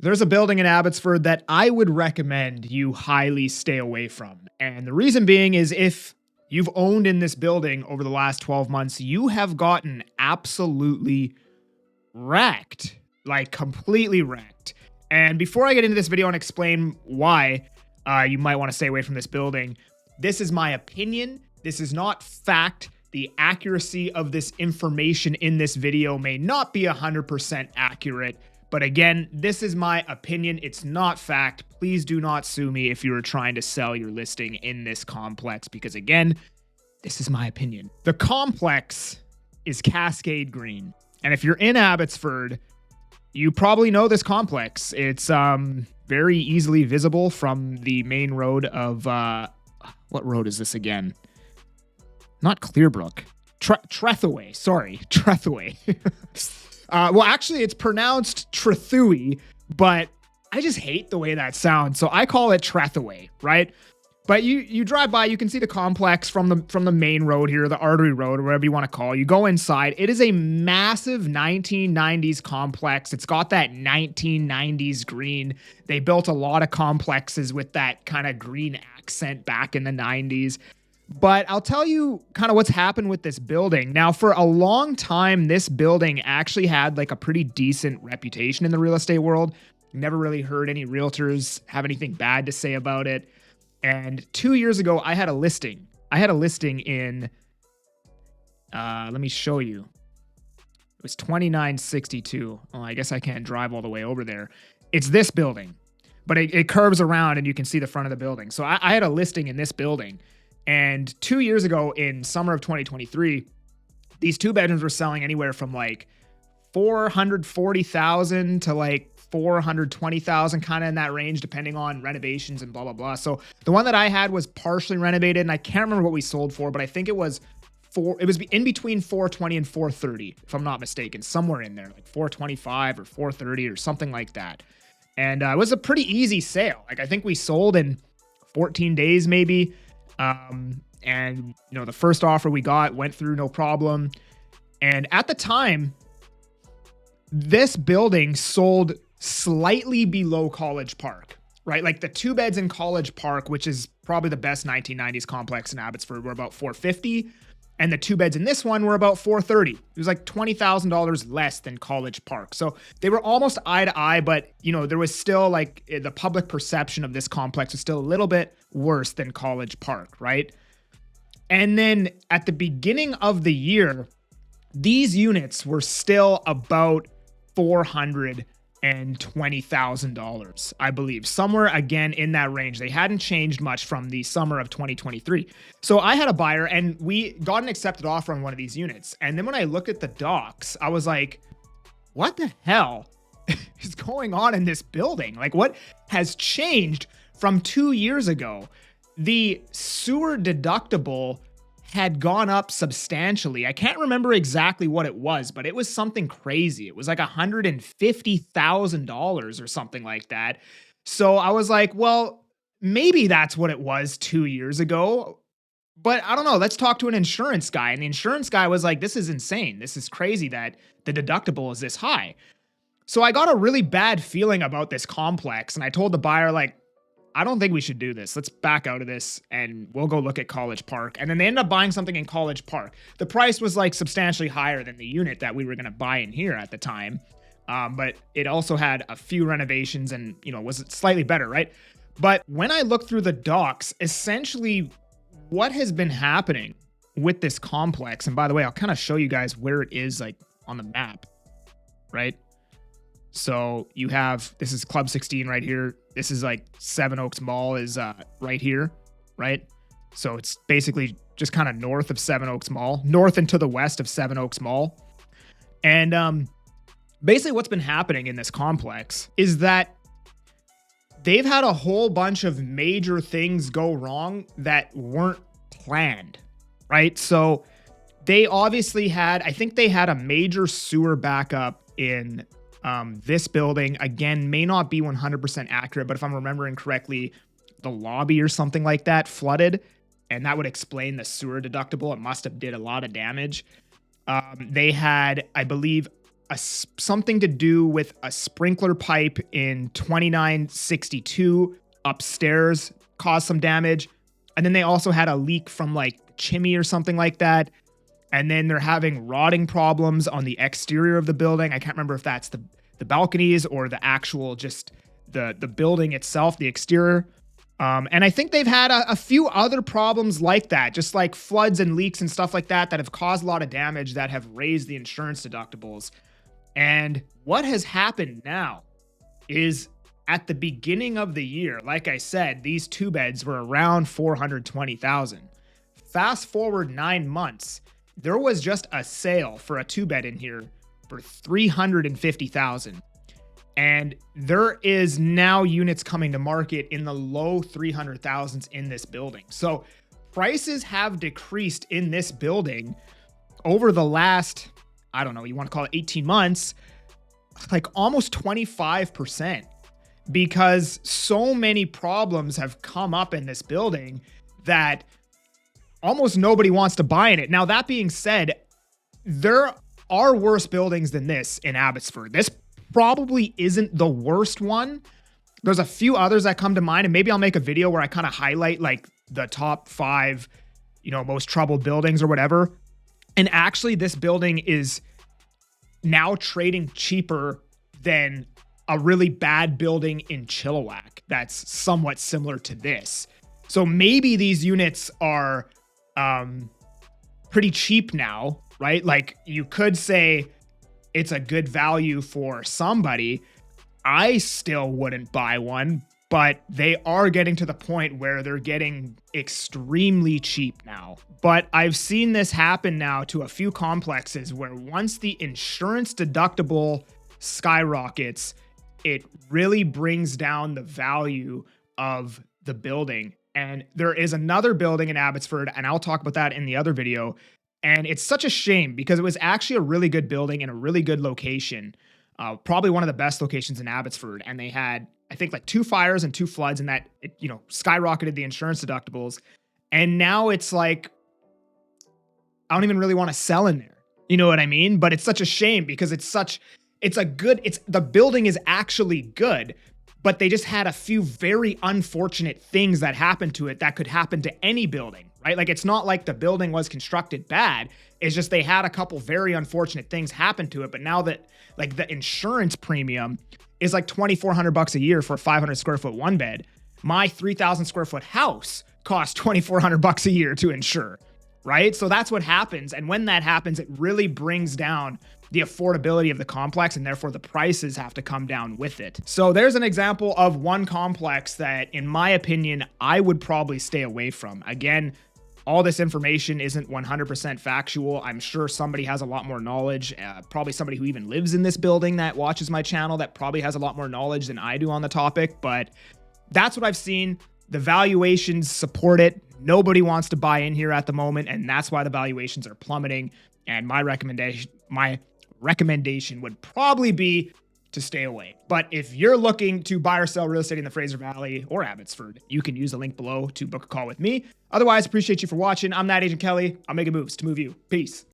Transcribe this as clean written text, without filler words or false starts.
There's a building in Abbotsford that I would recommend you highly stay away from. And the reason being is if you've owned in this building over the last 12 months, you have gotten absolutely wrecked, like completely wrecked. And before I get into this video and explain why you might want to stay away from this building, this is my opinion. This is not fact. The accuracy of this information in this video may not be 100% accurate. But again, this is my opinion. It's not fact. Please do not sue me if you are trying to sell your listing in this complex, because again, this is my opinion. The complex is Cascade Green. And if you're in Abbotsford, you probably know this complex. It's very easily visible from the main road of, what road is this again? Not Clearbrook. Trethaway. Sorry, Trethaway. Well, actually, it's pronounced Trethewey, but I just hate the way that sounds. So I call it Trethaway, right? But you drive by, you can see the complex from the main road here, the artery road, or whatever you want to call it. You go inside. It is a massive 1990s complex. It's got that 1990s green. They built a lot of complexes with that kind of green accent back in the 90s. But I'll tell you kind of what's happened with this building. Now, for a long time, this building actually had like a pretty decent reputation in the real estate world. Never really heard any realtors have anything bad to say about it. And 2 years ago, I had a listing. I had a listing in, let me show you. It was 2962. Oh, I guess I can't drive all the way over there. It's this building, but it curves around and you can see the front of the building. So I had a listing in this building. And 2 years ago in summer of 2023, these two bedrooms were selling anywhere from like 440,000 to like 420,000, kind of in that range, depending on renovations and blah, blah, blah. So the one that I had was partially renovated, and I can't remember what we sold for, but I think it was in between 420 and 430, if I'm not mistaken, somewhere in there, like 425 or 430 or something like that. And it was a pretty easy sale. Like I think we sold in 14 days maybe. And you know, the first offer we got went through no problem. And at the time, this building sold slightly below College Park, right? Like the two beds in College Park, which is probably the best 1990s complex in Abbotsford, were about 450. And the two beds in this one were about 430. It was like $20,000 less than College Park. So they were almost eye to eye, but you know, there was still like the public perception of this complex was still a little bit worse than College Park, right? And then at the beginning of the year, these units were still about $420,000, I believe, somewhere again in that range. They hadn't changed much from the summer of 2023. So I had a buyer and we got an accepted offer on one of these units. And then when I looked at the docs, I was like, what the hell is going on in this building? Like, what has changed from 2 years ago? The sewer deductible had gone up substantially. I can't remember exactly what it was, but it was something crazy. It was like $150,000 or something like that. So I was like, well, maybe that's what it was 2 years ago, but I don't know. Let's talk to an insurance guy. And the insurance guy was like, this is insane. This is crazy that the deductible is this high. So I got a really bad feeling about this complex. And I told the buyer, like, I don't think we should do this. Let's back out of this and we'll go look at College Park. And then they ended up buying something in College Park. The price was like substantially higher than the unit that we were going to buy in here at the time. But it also had a few renovations and, you know, was slightly better, right? But when I look through the docs, essentially what has been happening with this complex, and by the way, I'll kind of show you guys where it is like on the map, right? So you have, this is Club 16 right here. This is like Seven Oaks Mall is right here, right? So it's basically just kind of north of Seven Oaks Mall, north and to the west of Seven Oaks Mall. And basically what's been happening in this complex is that they've had a whole bunch of major things go wrong that weren't planned, right? So they obviously had, I think they had a major sewer backup in this building. Again, may not be 100% accurate, but if I'm remembering correctly, the lobby or something like that flooded, and that would explain the sewer deductible. It must have did a lot of damage. They had, I believe, something to do with a sprinkler pipe in 2962 upstairs caused some damage. And then they also had a leak from like chimney or something like that. And then they're having rotting problems on the exterior of the building. I can't remember if that's the balconies or the actual just the building itself, the exterior. And I think they've had a few other problems like that, just like floods and leaks and stuff like that have caused a lot of damage that have raised the insurance deductibles. And what has happened now is at the beginning of the year, like I said, these two beds were around $420,000. Fast forward 9 months, there was just a sale for a two bed in here for $350,000. And there is now units coming to market in the low 300,000s in this building. So prices have decreased in this building over the last, I don't know, you want to call it 18 months, like almost 25%, because so many problems have come up in this building that almost nobody wants to buy in it. Now, that being said, there are worse buildings than this in Abbotsford. This probably isn't the worst one. There's a few others that come to mind, and maybe I'll make a video where I kind of highlight like the top 5, most troubled buildings or whatever. And actually, this building is now trading cheaper than a really bad building in Chilliwack that's somewhat similar to this. So maybe these units are pretty cheap now, right? Like you could say it's a good value for somebody. I still wouldn't buy one, but they are getting to the point where they're getting extremely cheap now. But I've seen this happen now to a few complexes where once the insurance deductible skyrockets, it really brings down the value of the building. And there is another building in Abbotsford, and I'll talk about that in the other video. And it's such a shame because it was actually a really good building in a really good location. Probably one of the best locations in Abbotsford. And they had, I think, like 2 fires and 2 floods, and that, skyrocketed the insurance deductibles. And now it's like, I don't even really want to sell in there. You know what I mean? But it's such a shame because the building is actually good, but they just had a few very unfortunate things that happened to it that could happen to any building, right? Like it's not like the building was constructed bad. It's just they had a couple very unfortunate things happen to it. But now that like the insurance premium is like $2,400 a year for a 500 square foot one bed, my 3,000 square foot house costs $2,400 a year to insure, right? So that's what happens. And when that happens, it really brings down the affordability of the complex, and therefore the prices have to come down with it. So there's an example of one complex that, in my opinion, I would probably stay away from. Again, all this information isn't 100% factual. I'm sure somebody has a lot more knowledge, probably somebody who even lives in this building that watches my channel that probably has a lot more knowledge than I do on the topic, but that's what I've seen. The valuations support it. Nobody wants to buy in here at the moment, and that's why the valuations are plummeting. And my recommendation would probably be to stay away. But if you're looking to buy or sell real estate in the Fraser Valley or Abbotsford, you can use the link below to book a call with me. Otherwise, appreciate you for watching. I'm that Agent Kelly. I'm making moves to move you. Peace.